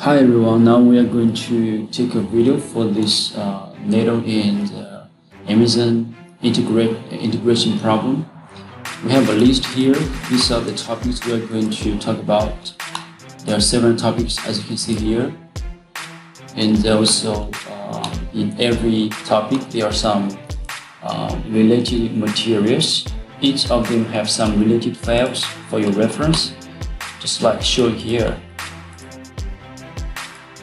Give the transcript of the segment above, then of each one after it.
Hi everyone, now we are going to take a video for this NATO and Amazon integration problem. We have a list here. These are the topics we are going to talk about. There are several topics as you can see here, and also in every topic there are some related materials. Each of them have some related files for your reference, just like shown here.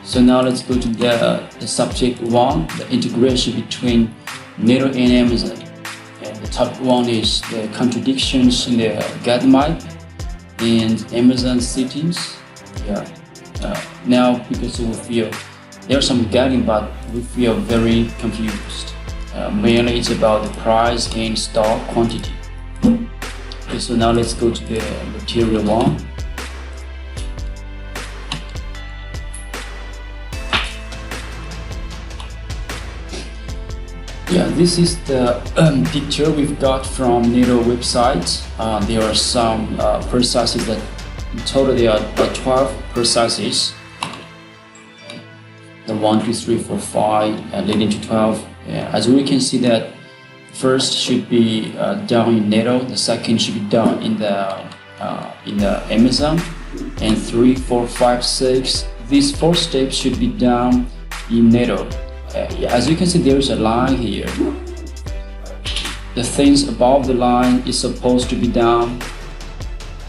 So now let's go to the subject 1, the integration between NATO and Amazon. And the topic 1 is the contradictions in the get map and Amazon settings. Now because we feel there are some getting, but we feel very confused. Mainly it's about the price and stock quantity. Okay, so now let's go to the material 1. This is the picture we've got from NATO website. There are some processes that in total there are 12 processes. The 1, 2, 3, 4, 5 leading to 12. As we can see that first should be done in NATO, the second should be done in the Amazon, and 3, 4, 5, 6. These 4 steps should be done in NATO. As you can see, there is a line here. The things above the line is supposed to be done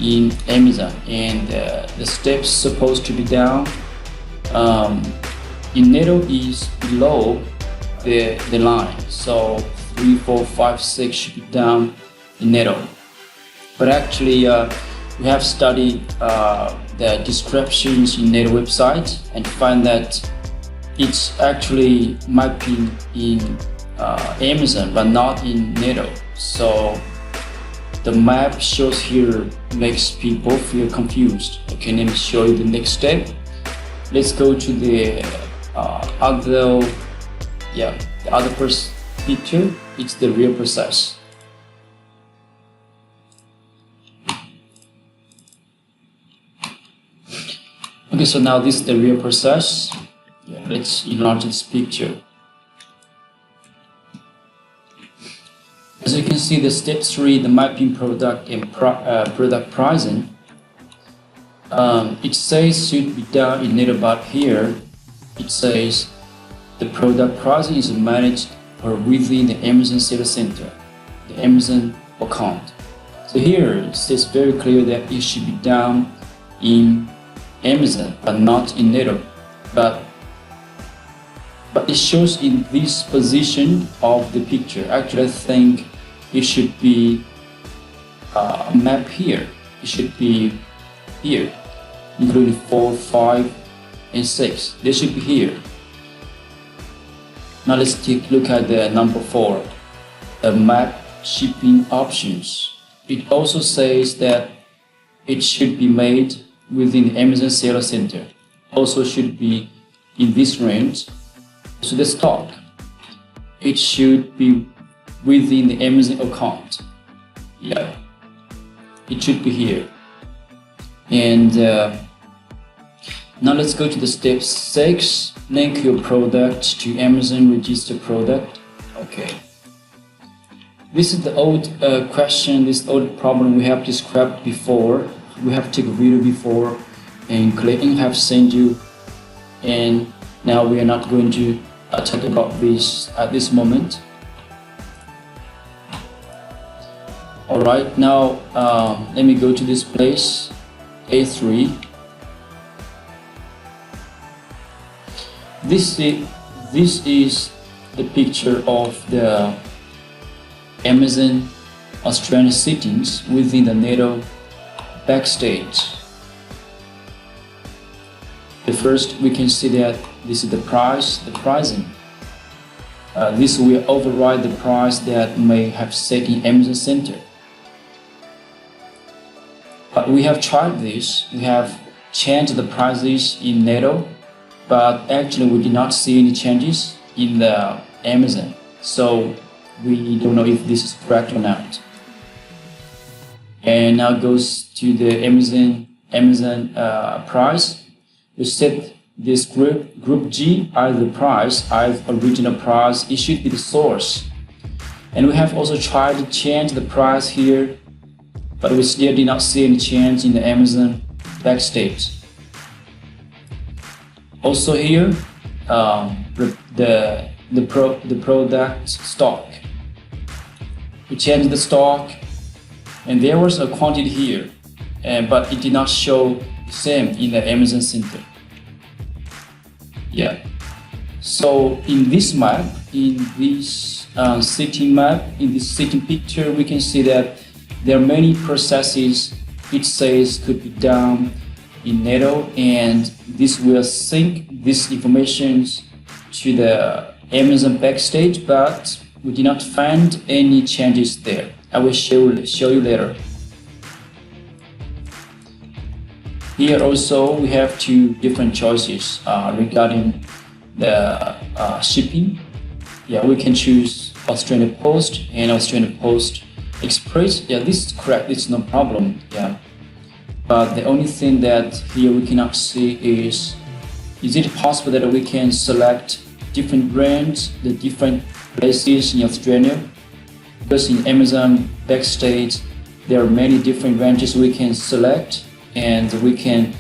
in Amazon, and the steps supposed to be done in NATO is below the line. So 3, 4, 5, 6 should be done in NATO. But actually, we have studied the descriptions in NATO website and find that it's actually mapping in Amazon but not in NATO. So the map shows here makes people feel confused. Okay, let me show you the next step. Let's go to the other picture. It's the real process. Okay, so now this is the real process. Let's enlarge this picture. As you can see, the step 3, the mapping product and product pricing, it says should be done in NATO, but here it says the product pricing is managed or within the Amazon Sales Center, the Amazon account. So here it says very clear that it should be done in Amazon but not in NATO. But it shows in this position of the picture. Actually, I think it should be a map here. It should be here, including 4, 5, and 6. They should be here. Now let's take a look at the number 4, the map shipping options. It also says that it should be made within the Amazon Sales Center. Also should be in this range. So the stock, it should be within the Amazon account. It should be here. And now let's go to the step 6. Link your product to Amazon register product. Okay. This is the old question, this old problem we have described before. We have taken a video before, and Clayton have sent you. And now we are not going to talk about this at this moment. Alright, now let me go to this place, A3. This is the picture of the Amazon Australian settings within the NATO backstage. The first, we can see that this is the price, the pricing. This will override the price that may have set in Amazon Center. But we have tried this. We have changed the prices in NATO, but actually we did not see any changes in the Amazon. So we don't know if this is correct or not. And now goes to the Amazon price. You set this group G, either the price, either original price, it should be the source. And we have also tried to change the price here, but we still did not see any change in the Amazon backstage. Also here, the product stock. We changed the stock, and there was a quantity here, but it did not show the same in the Amazon Center. Yeah. So in this map, in this setting map, in this setting picture, we can see that there are many processes it says could be done in Neto, and this will sync this information to the Amazon backstage, but we did not find any changes there. I will show you later. Here also we have two different choices regarding the shipping. Yeah, we can choose Australian Post and Australian Post Express. Yeah, this is correct, it's no problem. Yeah, but the only thing that here we cannot see is it possible that we can select different brands, the different places in Australia? Because in Amazon backstage there are many different ranges we can select, and we can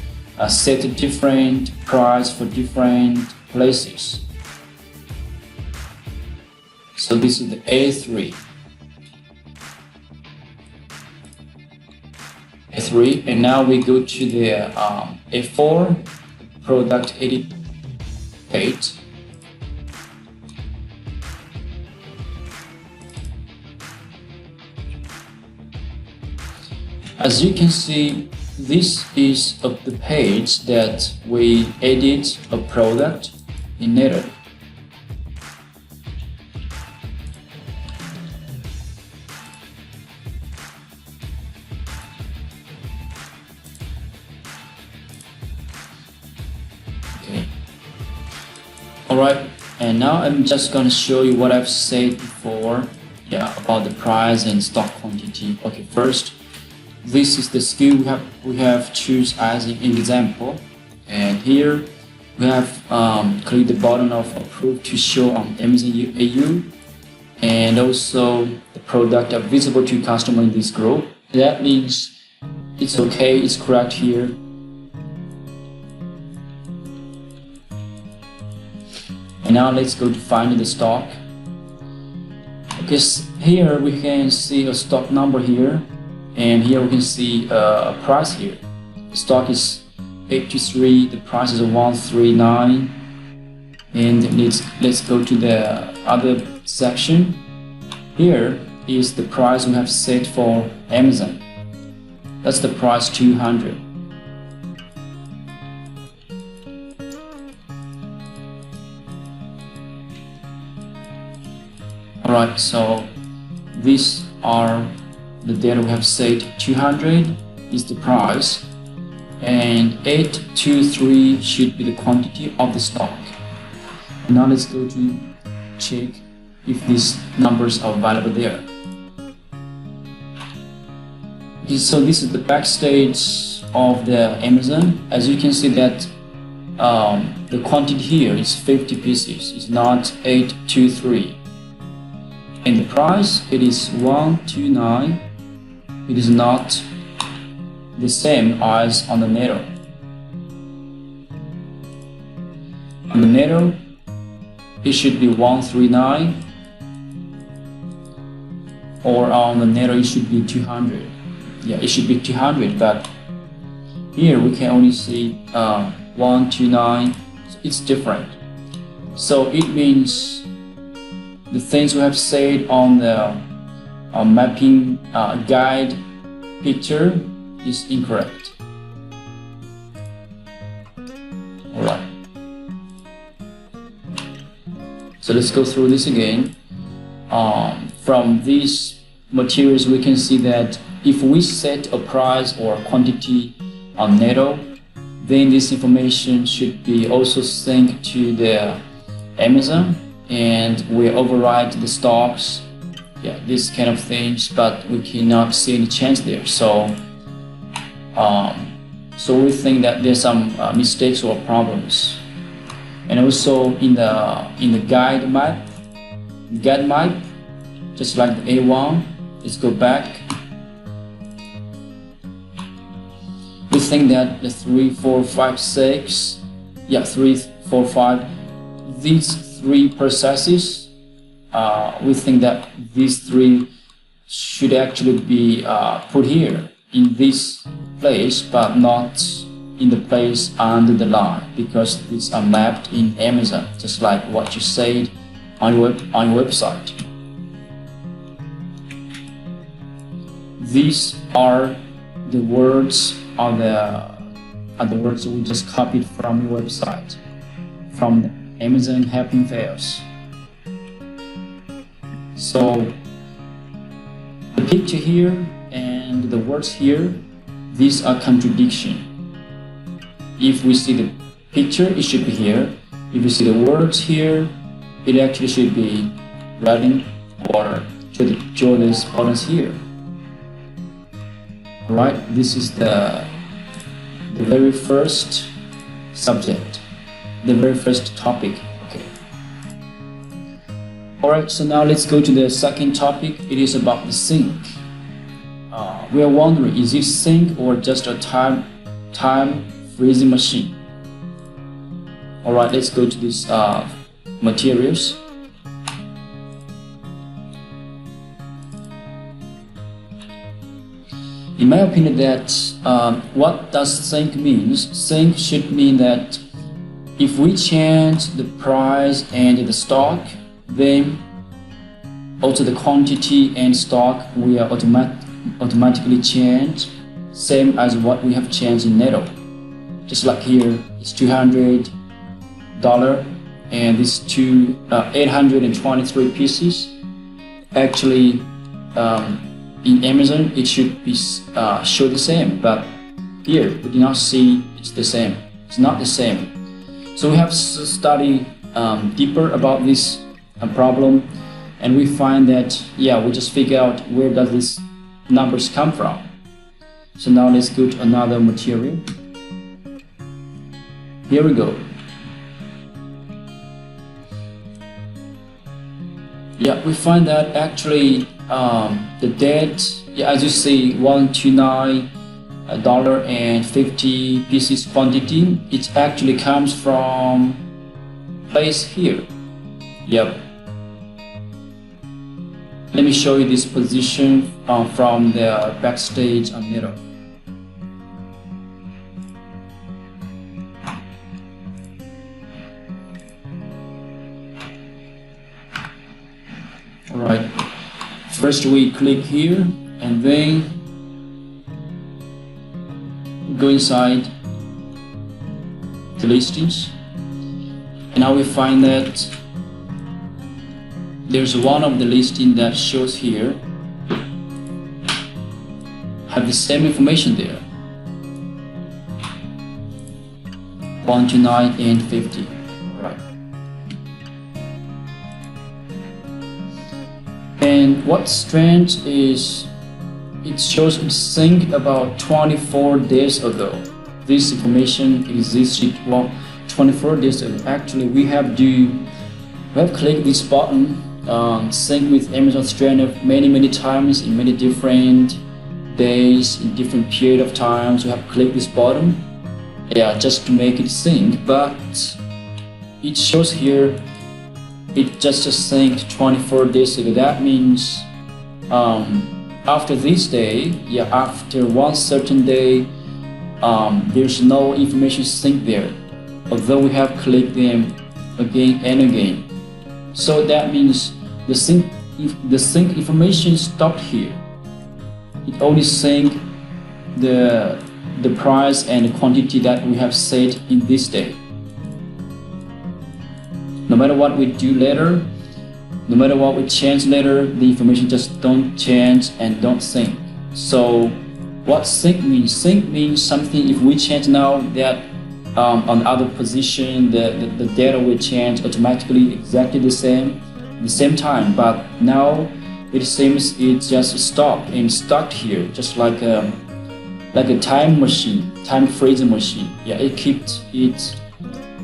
set a different price for different places. So this is the A3. And now we go to the A4 product edit page. As you can see, this is the page that we edit a product in Neto. Okay. Alright, and now I'm just going to show you what I've said before, about the price and stock quantity. Okay, first, this is the SKU we have choose as an example, and here we have click the button of approve to show on Amazon AU, and also the product are visible to customer in this group. That means it's okay, it's correct here. And now let's go to find the stock. Okay, here we can see a stock number here. And here we can see a price here. The stock is 83, the price is 139. And let's go to the other section. Here is the price we have set for Amazon. That's the price 200. Alright, so these are the data we have set. 200 is the price, and 823 should be the quantity of the stock. Now let's go to check if these numbers are available there. Okay, so this is the backstage of the Amazon. As you can see that the quantity here is 50 pieces, it's not 823. And the price, it is 129. It is not the same as on the Neto. On the Neto, it should be 139, or on the Neto it should be 200. Yeah, it should be 200, but here we can only see 129. It's different. So it means the things we have said on the mapping guide picture is incorrect. Alright. So let's go through this again. From these materials we can see that if we set a price or a quantity on Neto, then this information should be also synced to the Amazon, and we override the stocks, these kind of things, but we cannot see any change there. So we think that there's some mistakes or problems and also in the guide map, just like the A1. Let's go back. We think that the 3, 4, 5, 6, 3, 4, 5, these three processes, we think that these three should actually be put here in this place, but not in the place under the line, because these are mapped in Amazon, just like what you said on your website. These are the words are the words we just copied from your website, from the Amazon Helping Fails. So the picture here and the words here, these are contradiction. If we see the picture, it should be here. If you see the words here, it actually should be writing or show these buttons here. Alright, this is the very first subject, the very first topic. Okay. Alright, so now let's go to the second topic. It is about the sync. We are wondering, is it sync or just a time freezing machine? Alright, let's go to these materials. In my opinion, that what does sync means? Sync should mean that if we change the price and the stock, then also the quantity and stock will automatically change, same as what we have changed in Netto. Just like here, it's $200 and these 823 pieces. Actually, in Amazon, it should be show the same, but here we do not see it's the same. It's not the same. So we have to study deeper about this problem, and we find that we just figure out where does these numbers come from. So now let's go to another material. Here we go. We find that actually the date, as you see, $129.50 pieces quantity, it actually comes from place here. Let me show you this position from the backstage on Netto. Alright, first we click here and then go inside the listings, and now we find that there's one of the listing that shows here have the same information there, 129 and 50. Right. And what's strange is it shows it synced about 24 days ago. This information existed 24 days ago. Actually, we have clicked this button, sync with Amazon Strainer many times in many different days, in different period of times. We have clicked this button, just to make it sync, but it shows here it just synced 24 days ago. That means after this day, after one certain day, there's no information synced there, although we have clicked them again and again. So that means the sync information stopped here. It only sync the price and the quantity that we have set in this day. No matter what we do later, no matter what we change later, the information just don't change and don't sync. So what sync means? Sync means something if we change now, that on other position, the data will change automatically exactly the same time, but now it seems it just stopped and stuck here, just like a time machine, time freezing machine. It keeps it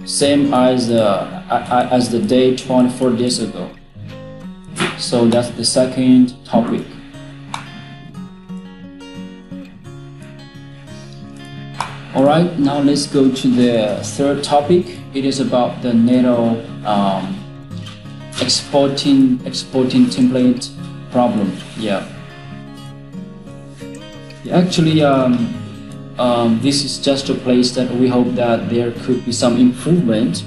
same as the day 24 days ago. So that's the second topic. Alright, now let's go to the third topic. It is about the NATO exporting template problem. Actually, this is just a place that we hope that there could be some improvement.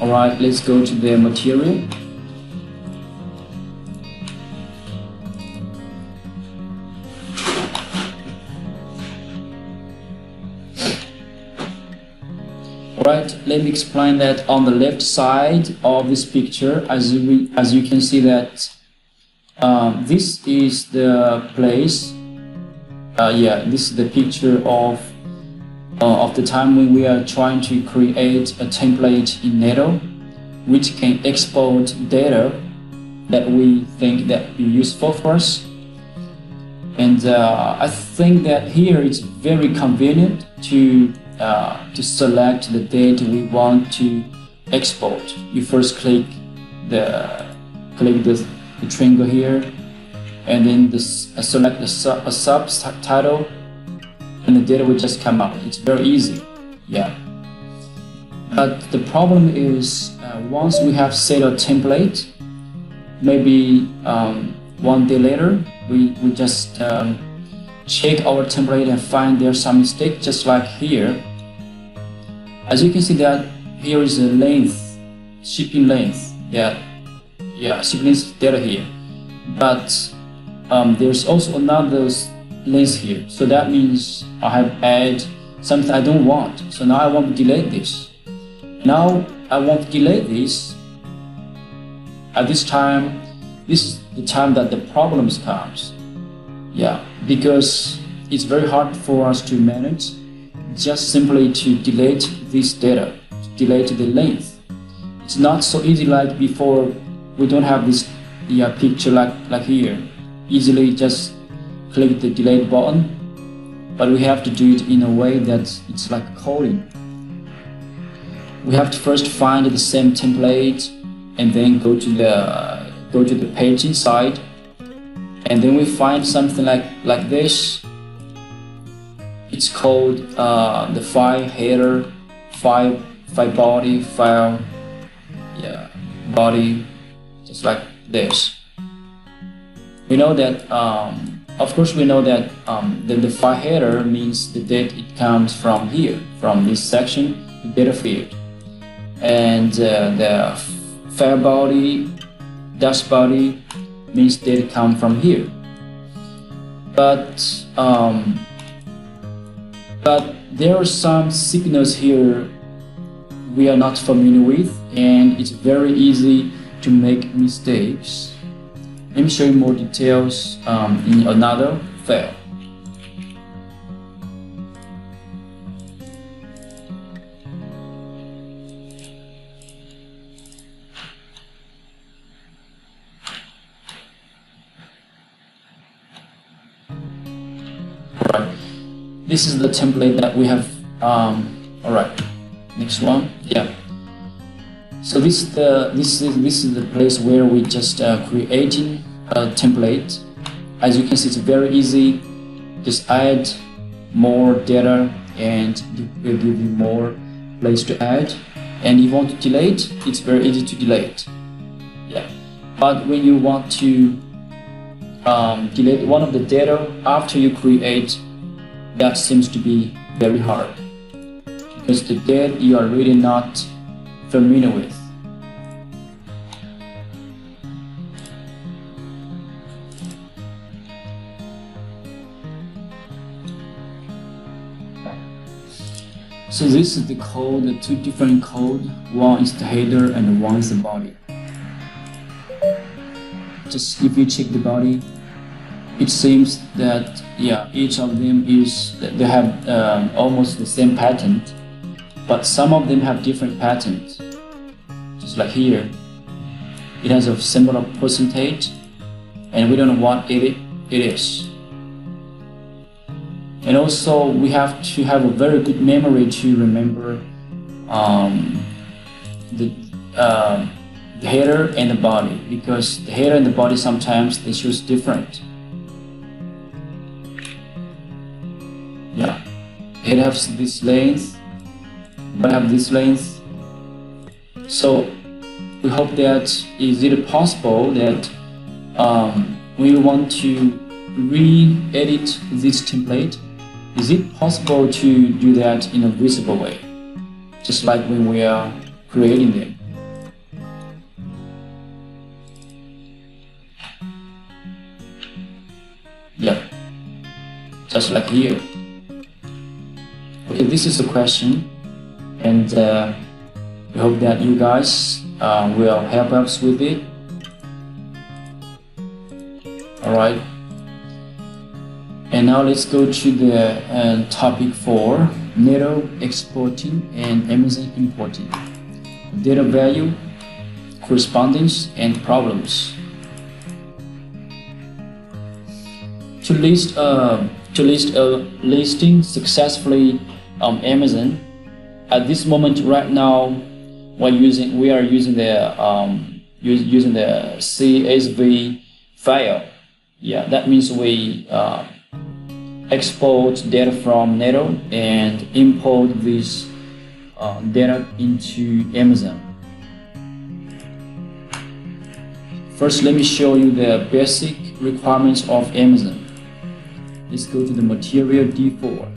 Alright, let's go to the material. Alright, let me explain that on the left side of this picture, as you can see that this is the place. This is the picture of the time when we are trying to create a template in NATO, which can export data that we think that be useful for us. And I think that here it's very convenient to select the data we want to export. You first click the triangle here, and then select a subtitle, and the data will just come up. It's very easy. But the problem is once we have set a template, maybe one day later we just check our template and find there's some mistake, just like here. As you can see that here is a length, shipping length. Shipping length data here. But there's also another length here. So that means I have added something I don't want. So now I want to delete this. Now I want to delete this. At this time, this is the time that the problems comes. Because it's very hard for us to manage just simply to delete this data, to delete the length. It's not so easy like before. We don't have this picture like here. Easily just click the delete button, but we have to do it in a way that it's like coding. We have to first find the same template and then go to the page inside, and then we find something like this. It's called the file header, file body, file body, just like this. We know that of course we know that the file header means the data it comes from here, from this section, the data field, and the file body, dash body means data come from here. But there are some signals here we are not familiar with, and it's very easy to make mistakes. Let me show you more details in another file. Alright, this is the template that we have. Alright, next one. So this is the place where we just creating a template. As you can see, it's very easy. Just add more data and it will give you more place to add. And if you want to delete, it's very easy to delete. But when you want to delete one of the data after you create, that seems to be very hard, because the data you are really not familiar with. So this is the code, the two different code. One is the header and one is the body. Just if you check the body, it seems that each of them they have almost the same pattern, but some of them have different patterns. Just like here, it has a symbol of percentage, and we don't know what it is. And also we have to have a very good memory to remember the header and the body, because the header and the body sometimes they choose different. Yeah, it has this length, but have this length. So we hope that is it possible that we want to re-edit this template. Is it possible to do that in a visible way, just like when we are creating them? Yeah, just like here. Okay, this is the question, and we hope that you guys will help us with it. Alright, and now let's go to the topic 4, Neto exporting and Amazon importing. Data value, correspondence, and problems. To list a listing successfully on Amazon, at this moment right now, we are using the CSV file. Yeah, that means we export data from Neto and import this data into Amazon. First, let me show you the basic requirements of Amazon. Let's go to the material D4.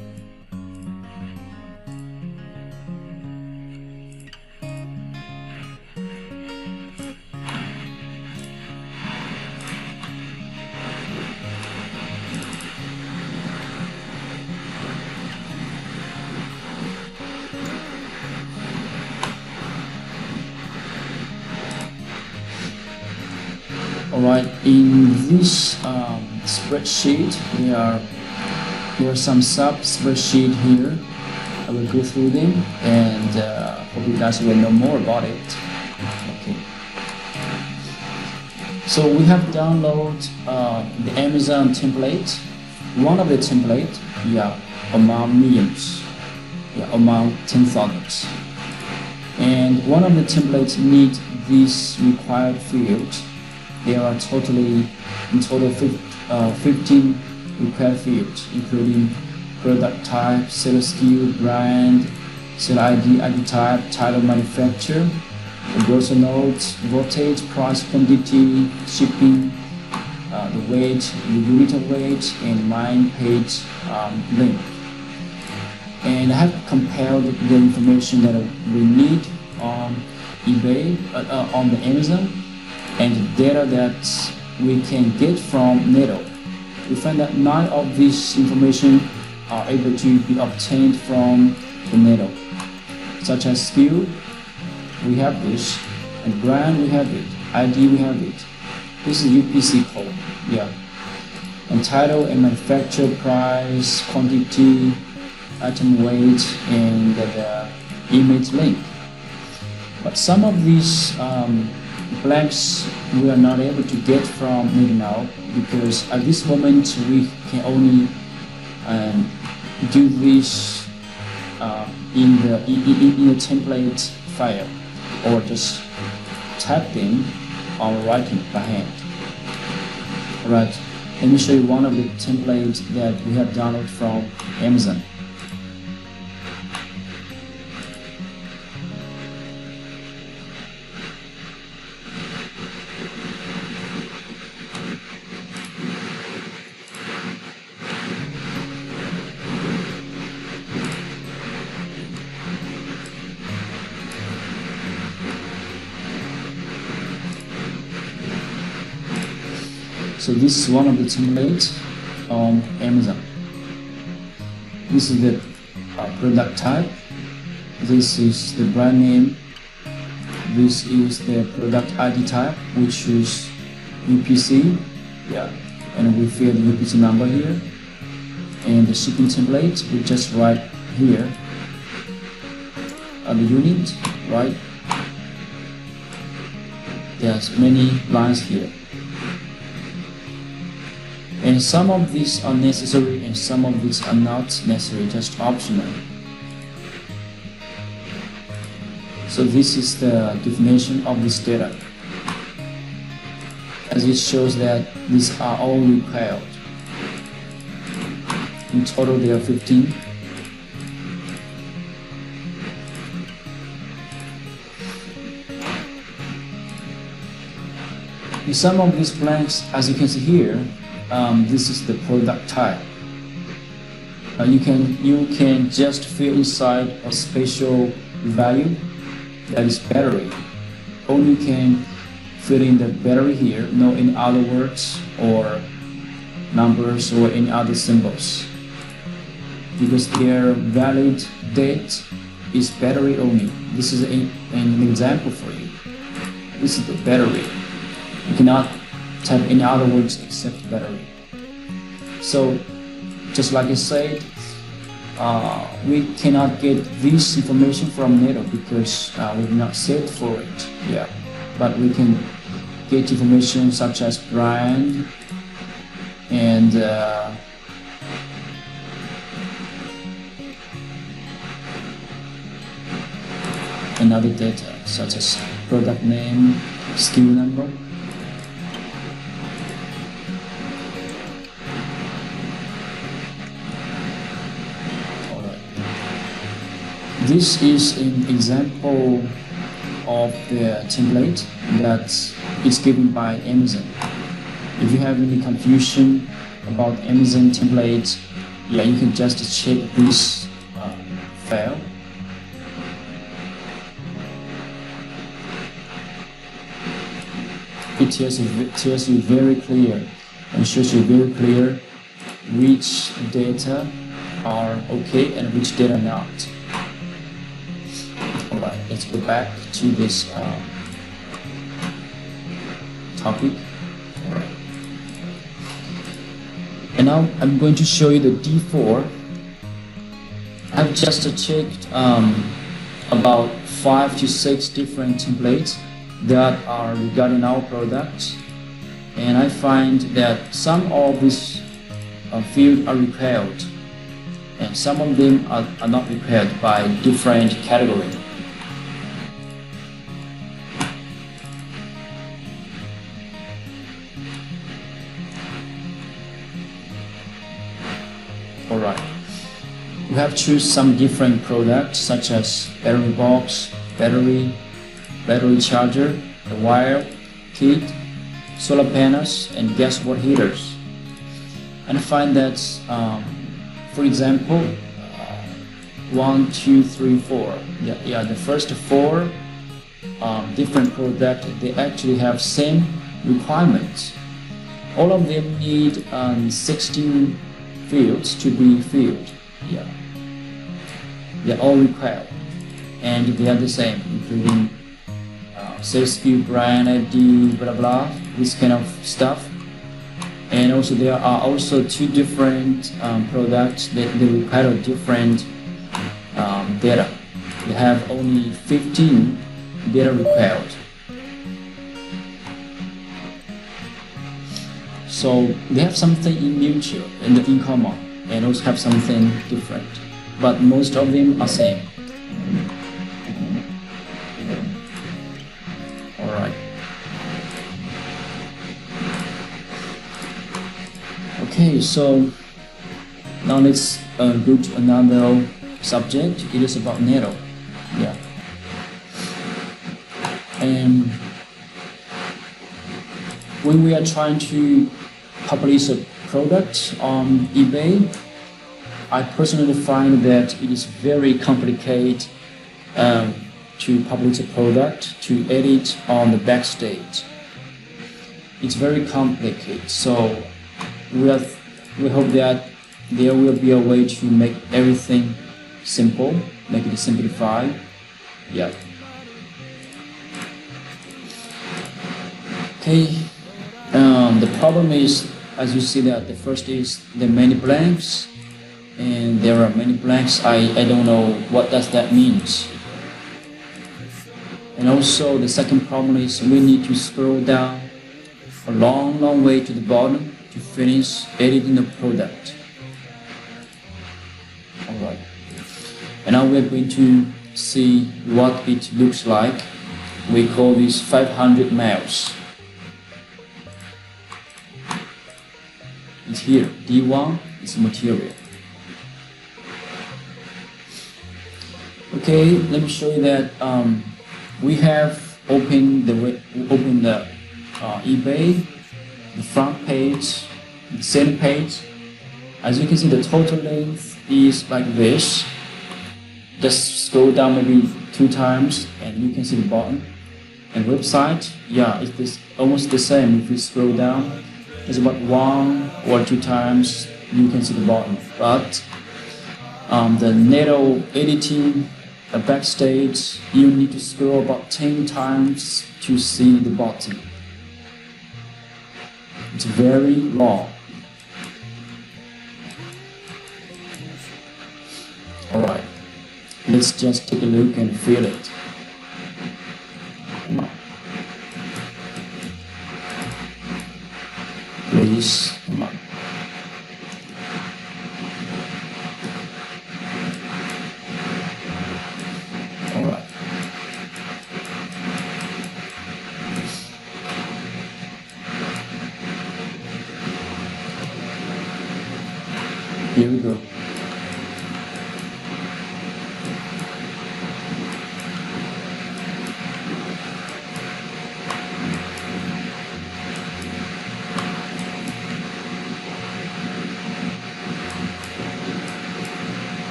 Alright, in this spreadsheet, here are some sub-spreadsheet here. I will go through them and hope you guys will know more about it. Okay. So we have downloaded the Amazon template. One of the template, among millions, among 10,000. And one of the templates need this required field. There are in total 15 required fields, including product type, seller SKU, brand, seller ID, ID type, title, manufacturer, the gross notes, voltage, price, quantity, shipping, the weight, the unit of weight, and mine page link. And I have compiled the information that we need on eBay, on the Amazon, and the data that we can get from Neto. We find that none of this information are able to be obtained from the Neto, such as SKU, we have this, and brand, we have it, ID, we have it. This is UPC code, and title and manufacturer, price, quantity, item weight, and the image link. But some of these blanks we are not able to get from Neto now, because at this moment we can only do this in the template file, or just type them or writing by hand. Alright, let me show you one of the templates that we have downloaded from Amazon. So this is one of the templates on Amazon. This is the product type. This is the brand name. This is the product ID type, which is UPC. And we fill the UPC number here. And the shipping template, we just write here the unit, right? There's many lines here. And And some of these are necessary and some of these are not necessary, just optional. So this is the definition of this data, as it shows that these are all required. In total there are 15. In some of these blanks, as you can see here, this is the product type. You can just fill inside a special value, that is battery. Only can fill in the battery here, no any other words or numbers or any other symbols, because their valid date is battery only. This is an example for you. This is the battery. You cannot type any other words except battery. So, just like I said, we cannot get this information from Neto because we're not set for it. Yeah, but we can get information such as brand and another data such as product name, SKU number. This is an example of the template that is given by Amazon. If you have any confusion about Amazon templates, yeah, you can just check this file. It tells you very clear and shows you very clear which data are okay and which data not. Alright, let's go back to this topic. Alright. And now I'm going to show you the D4. I've just checked about 5 to 6 different templates that are regarding our products, and I find that some of these fields are required and some of them are not required by different categories. Alright, we have choose some different products such as battery box, battery charger, the wire, kit, solar panels, and gas water heaters. And I find that, for example, 1, 2, 3, 4. Yeah, the first 4 different products, they actually have same requirements. All of them need 16 fields to be filled. Yeah, they're all required, and they are the same, including sales SKU, brand ID, blah blah, this kind of stuff. And also there are also 2 different products that they require different data. They have only 15 data required. So they have something in mutual and in common, and also have something different, but most of them are same. Alright. Okay, so now let's go to another subject. It is about Neto. Yeah. And when we are trying to publish a product on eBay, I personally find that it is very complicated to publish a product, to edit on the backstage. It's very complicated, so we hope that there will be a way to make everything simple, make it simplified. Yeah. Okay. The problem is, as you see, that the first is the many blanks, and there are many blanks. I don't know what does that means. And also the second problem is we need to scroll down a long way to the bottom to finish editing the product. Alright. And now we're going to see what it looks like. We call this 500 miles. It's here. D1 is material. Okay, let me show you that we have opened the eBay, the front page, the center page. As you can see, the total length is like this. Just scroll down maybe 2 times and you can see the bottom. And website, yeah, it's almost the same. If you scroll down, it's about 1 or 2 times you can see the bottom. But the Neto editing, backstage, you need to scroll about 10 times to see the bottom. It's very long. Alright, let's just take a look and feel it. Come on. Please, come on. Alright. Here we go.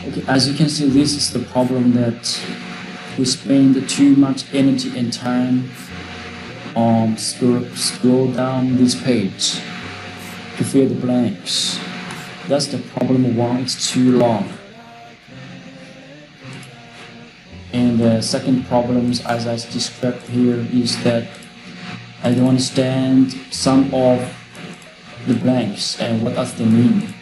Okay, as you can see, this is the problem that we spend too much energy and time on scroll down this page to fill the blanks. That's the problem one, it's too long. And the second problem, as I described here, is that I don't understand some of the blanks and what does they mean.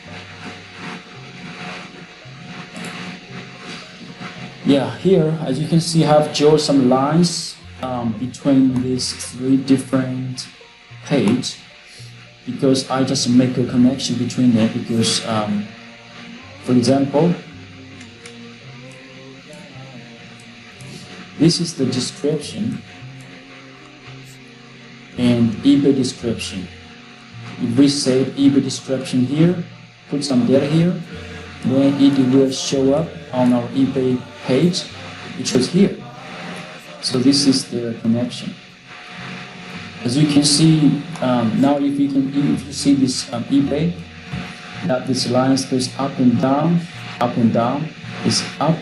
Yeah, here, as you can see, I have drawn some lines between these 3 different pages because I just make a connection between them because, for example, this is the description and eBay description. If we save eBay description here, put some data here, then it will show up on our eBay page, which was here. So this is the connection. As you can see, now if you see this eBay, that this line goes up and down, it's up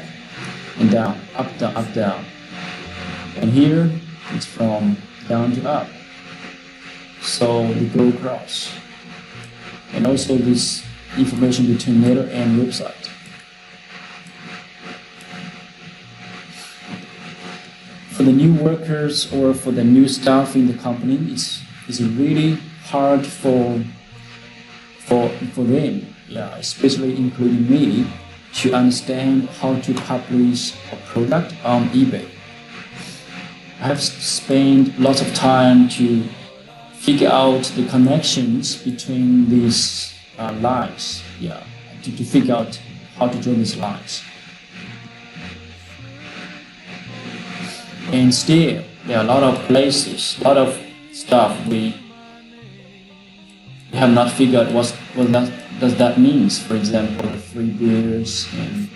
and down, up, down, up, down. And here, it's from down to up. So we go across. And also this information between Neto and website. For the new workers or for the new staff in the company, it's really hard for them, yeah, especially including me, to understand how to publish a product on eBay. I have spent lots of time to figure out the connections between these lines, yeah, to figure out how to draw these lines. And still, there are a lot of places, a lot of stuff we have not figured what does that means. For example, the free beers and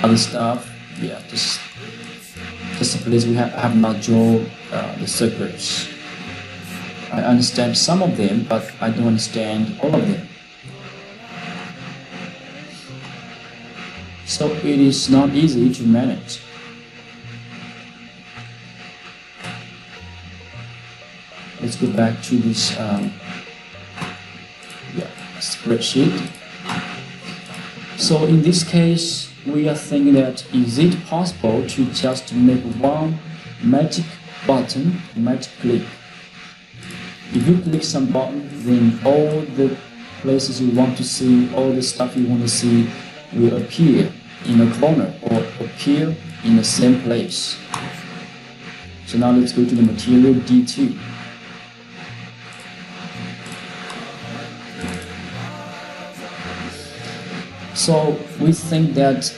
other stuff. Yeah, just a place we have not drawn the circles. I understand some of them, but I don't understand all of them. So it is not easy to manage. Let's go back to this spreadsheet. So in this case, we are thinking that is it possible to just make one magic button, magic click? If you click some button, then all the places you want to see, all the stuff you want to see will appear in a corner or appear in the same place. So now let's go to the material D2. So we think that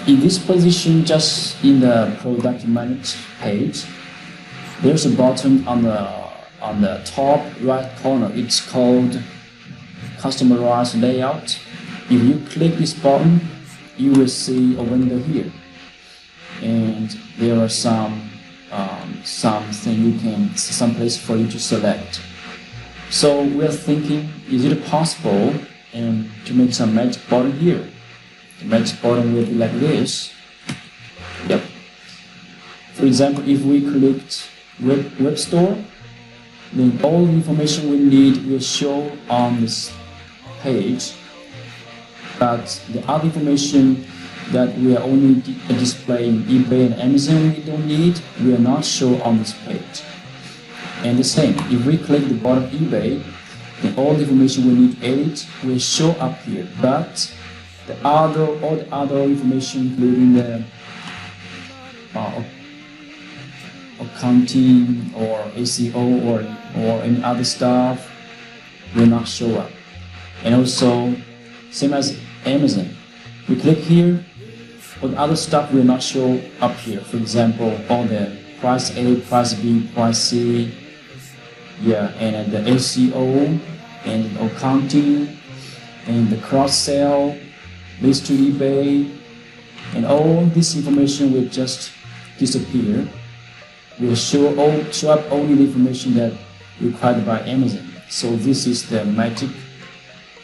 in this position, just in the product manage page, there's a button on the top right corner. It's called Customize Layout. If you click this button, you will see a window here, and there are some place for you to select. So we're thinking, is it possible to make some magic button here? The magic button will be like this. Yep. For example, if we clicked web store, then all the information we need will show on this page, but the other information that we are only displaying eBay and Amazon we don't need will not show on this page. And the same, if we click the button eBay, then all the information we need to edit will show up here, but all the other information, including the accounting or SEO or any other stuff, will not show up. And also, same as Amazon, we click here, all the other stuff will not show up here. For example, all the price A, price B, price C, and the SEO and accounting and the cross sell, list to eBay, and all this information will just disappear. Will show up only the information that required by Amazon. So this is the magic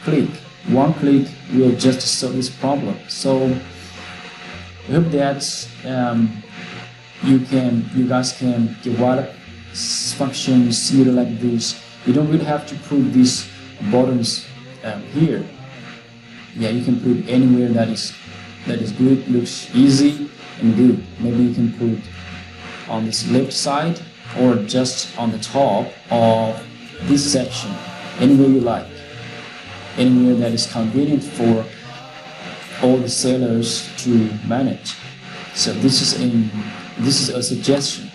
click. One click will just solve this problem. So I hope that you guys can develop functions similar like this. You don't really have to put these buttons here. You can put anywhere that is good, looks easy and good. Maybe you can put on this left side or just on the top of this section, anywhere you like, anywhere that is convenient for all the sellers to manage. So this is a suggestion.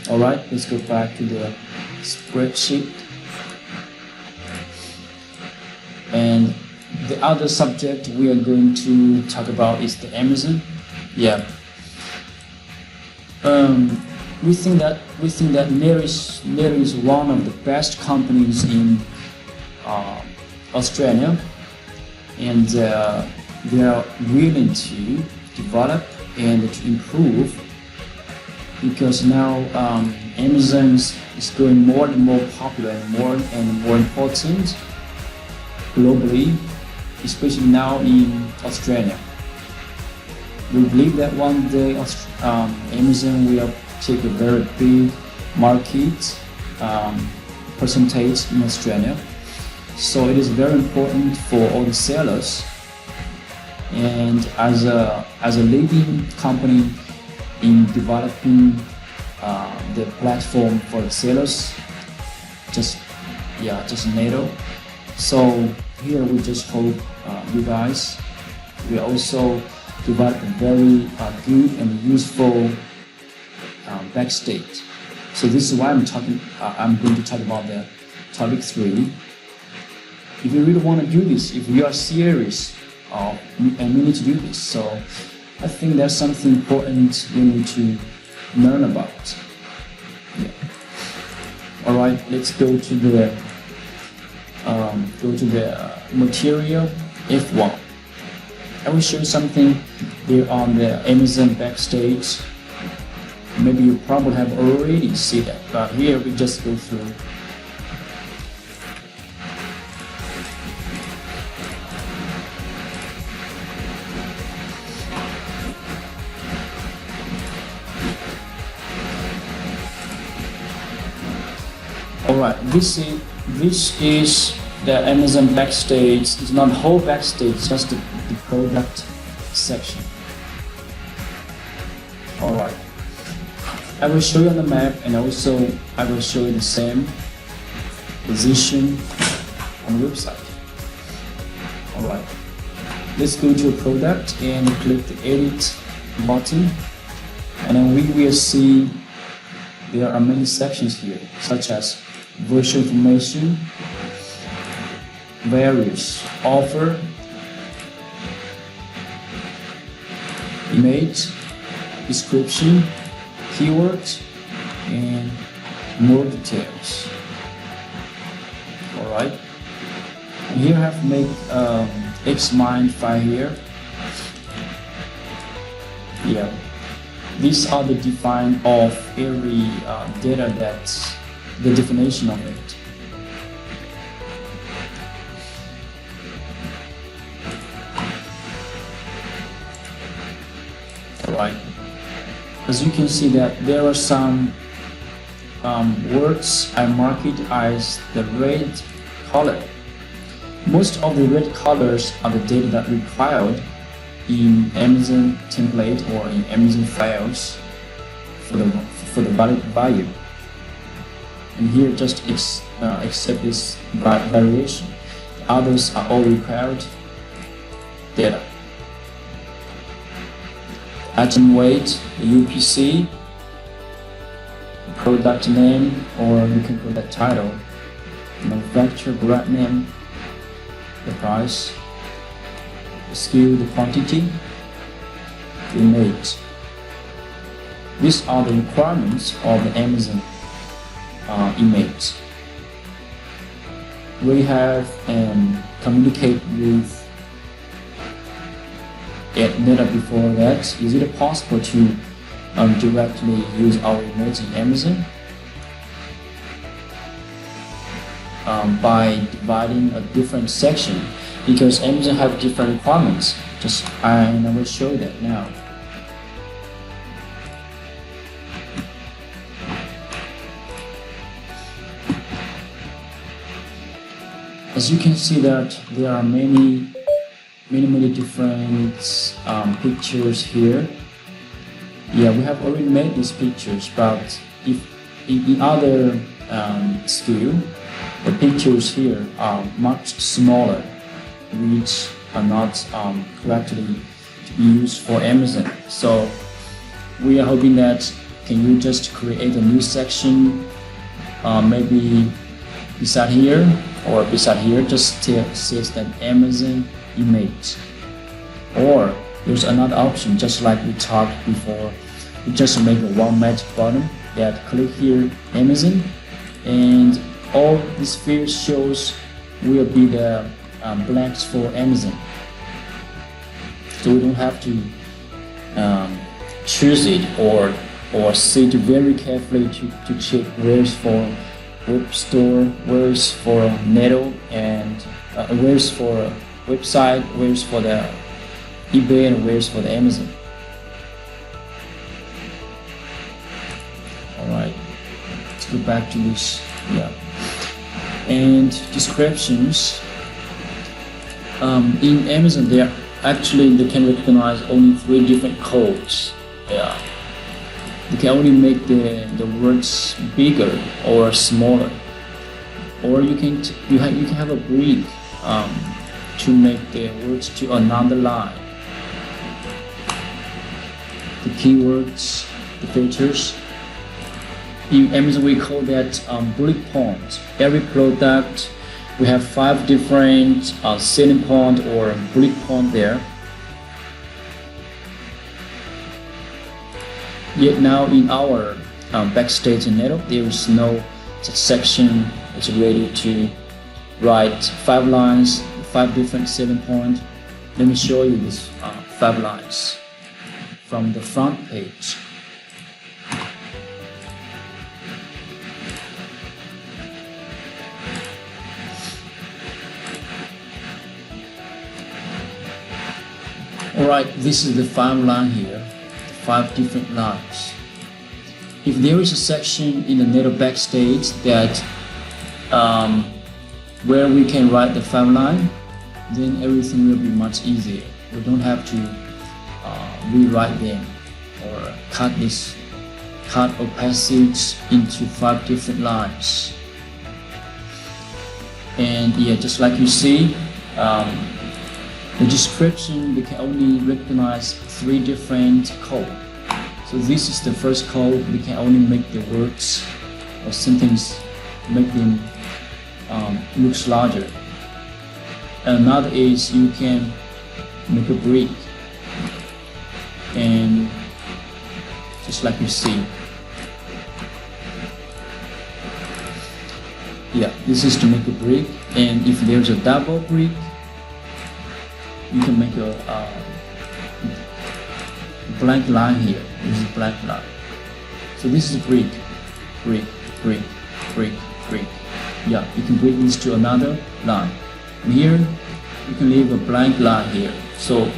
All right, let's go back to the spreadsheet. And the other subject we are going to talk about is the Amazon. We think that there is one of the best companies in Australia, and they are willing to develop and to improve, because now Amazon is growing more and more popular and more important globally, especially now in Australia. We believe that one day Amazon will take a very big market percentage in Australia. So it is very important for all the sellers, and as a leading company in developing the platform for the sellers, just NATO. So here we just hope you guys will also develop a very good and useful backstage. So this is why I'm going to talk about the topic 3. If you really want to do this, if you are serious and we need to do this, so I think that's something important we need to learn about. All right, let's go to the material F1. I will show you something here on the Amazon backstage. Maybe you probably have already seen that, but here we just go through. Alright, this is the Amazon backstage. It's not the whole backstage, it's just the product section. Alright, I will show you on the map, and also I will show you the same position on the website. Alright, let's go to a product and click the edit button, and then we will see there are many sections here, such as virtual information, various, offer, image, description, keywords, and more details. Alright, and here I have made Xmind file here. Yeah, these are the define of every data, that's the definition of it. Alright, as you can see that there are some words I mark it as the red color. Most of the red colors are the data that required in Amazon template or in Amazon files for the valid value. And here just accept this variation. The others are all required data. Item weight, the UPC, product name, or you can put that title, manufacturer, brand name, the price, the SKU, the quantity, the image. These are the requirements of the Amazon image. We have communicate with Meta before that. Is it possible to directly use our image in Amazon by dividing a different section? Because Amazon have different requirements. I will show that now. As you can see that there are many different pictures here. Yeah, we have already made these pictures, but if in other SKU, the pictures here are much smaller, which are not correctly to be used for Amazon. So we are hoping that can you just create a new section, maybe beside here or beside here, just says that Amazon image. Or there's another option, just like we talked before. You just make a one magic button that click here Amazon, and all these fields shows will be the blanks for Amazon. So we don't have to choose it or sit very carefully to check where's for web store, where's for Netto, and where's for website, where's for the eBay, and where's for the Amazon. Alright, let's go back to this. Yeah, and descriptions. In Amazon, they can recognize only 3 different codes. Yeah, they can only make the words bigger or smaller, or you can have a break to make the words to another line. The keywords, the filters. In Amazon, we call that bullet point. Every product, we have 5 different selling point or bullet point there. Yet now in our backstage in Netto, there is no such section that's ready to write 5 lines, 5 different selling points. Let me show you these 5 lines from the front page. Alright, this is the 5 line here, 5 different lines. If there is a section in the Netto backstage that where we can write the 5 line, then everything will be much easier. We don't have to rewrite them or cut a passage into 5 different lines. And yeah, just like you see, the description, we can only recognize 3 different code. So this is the first code. We can only make the words or sentence, make them looks larger. Another is you can make a break, and just like you see, yeah, this is to make a break. And if there's a double break, you can make a blank line here. This is a blank line. So this is a break, break, break, break, break. Yeah, you can break this to another line. And here, you can leave a blank line here. So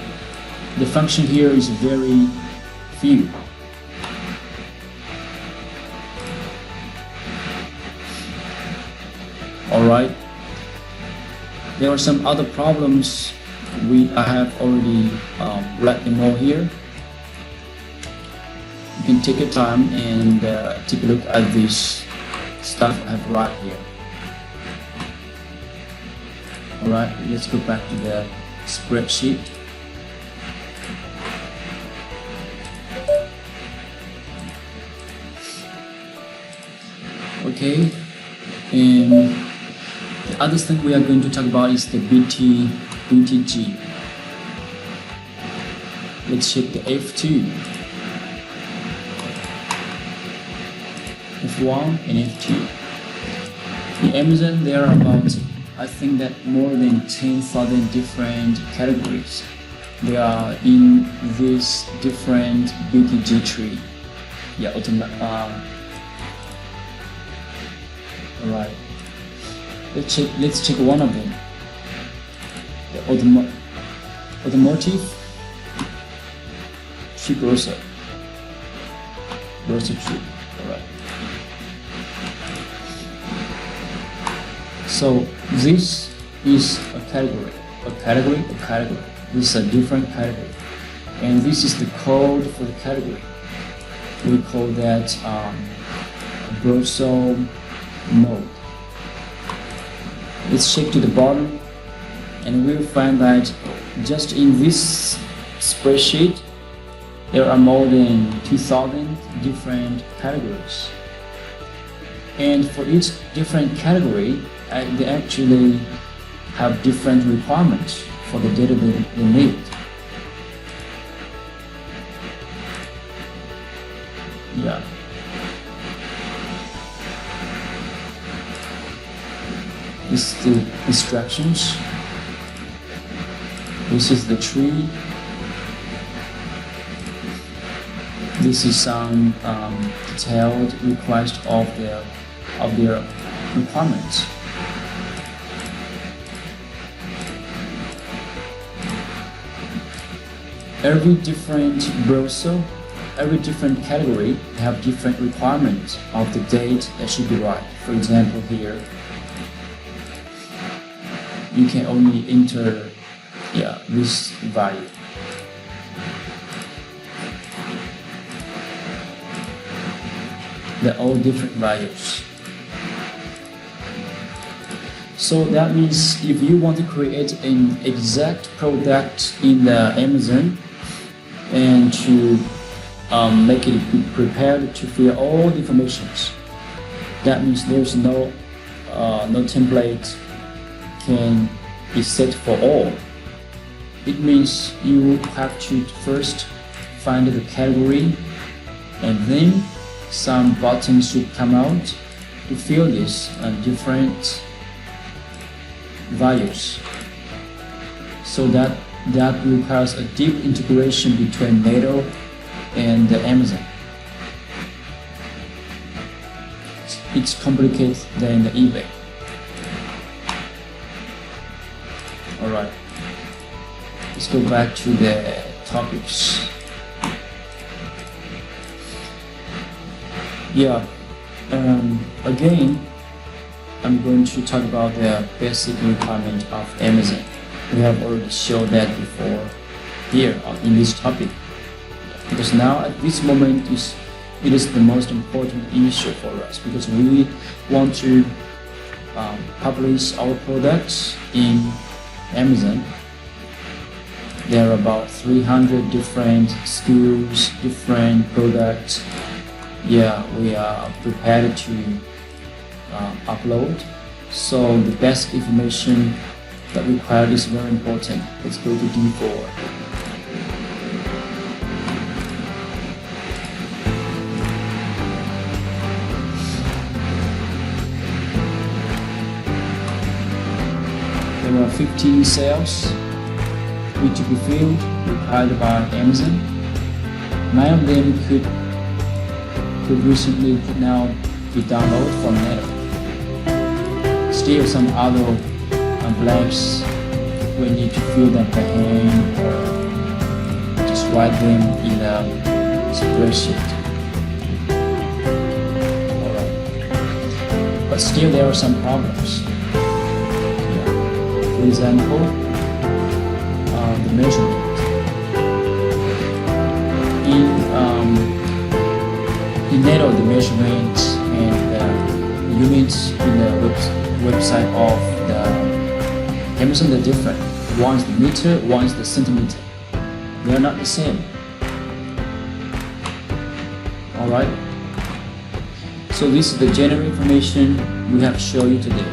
the function here is very few. Alright. There are some other problems I have already let them know here. You can take your time and take a look at this stuff I have right here. Alright, let's go back to the spreadsheet. Okay, and the other thing we are going to talk about is the BTG. Let's check the F2, F1 and F2. In Amazon there are about, I think that more than 10,000 different categories. They are in this different BTG tree. Yeah, alright. Let's check one of them. The automotive tree browser tree. Alright. So this is a category. This is a different category, and this is the code for the category. We call that browser node. Let's check to the bottom, and we'll find that just in this spreadsheet there are more than 2,000 different categories, and for each different category they actually have different requirements for the data they need. Yeah. This is the instructions. This is the tree. This is some detailed request of their requirements. Every different browser, every different category have different requirements of the date that should be right. For example, here you can only enter this value. They're all different values. So that means if you want to create an exact product in the Amazon and to make it be prepared to fill all the informations, that means there's no template can be set for all. It means you have to first find the category, and then some buttons should come out to fill this different values. So that requires a deep integration between NATO and Amazon. It's complicated than the eBay. Alright, let's go back to the topics. Again, I'm going to talk about the basic requirement of Amazon. We have already showed that before here in this topic, because now at this moment it is the most important issue for us, because we want to publish our products in Amazon. There are about 300 different skills, different products. Yeah, we are prepared to upload. So the basic information that required is very important. Let's go to D4. There are 15 cells which to be filled required by Amazon. 9 of them could now be downloaded from Neto. Still some other blanks we need to fill them by hand or just write them in a spreadsheet. Alright. But still there are some problems. For example, the measurement. In Neto, the measurement and the units in the website of the Amazon are different. One is the meter, one is the centimeter. They are not the same. Alright. So this is the general information we have shown you today.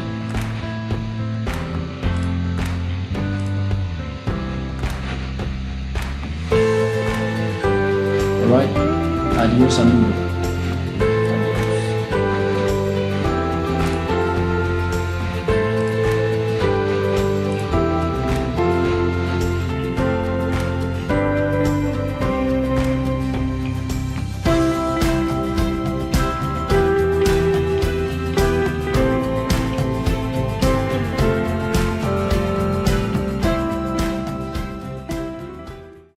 Alright, adios amigo.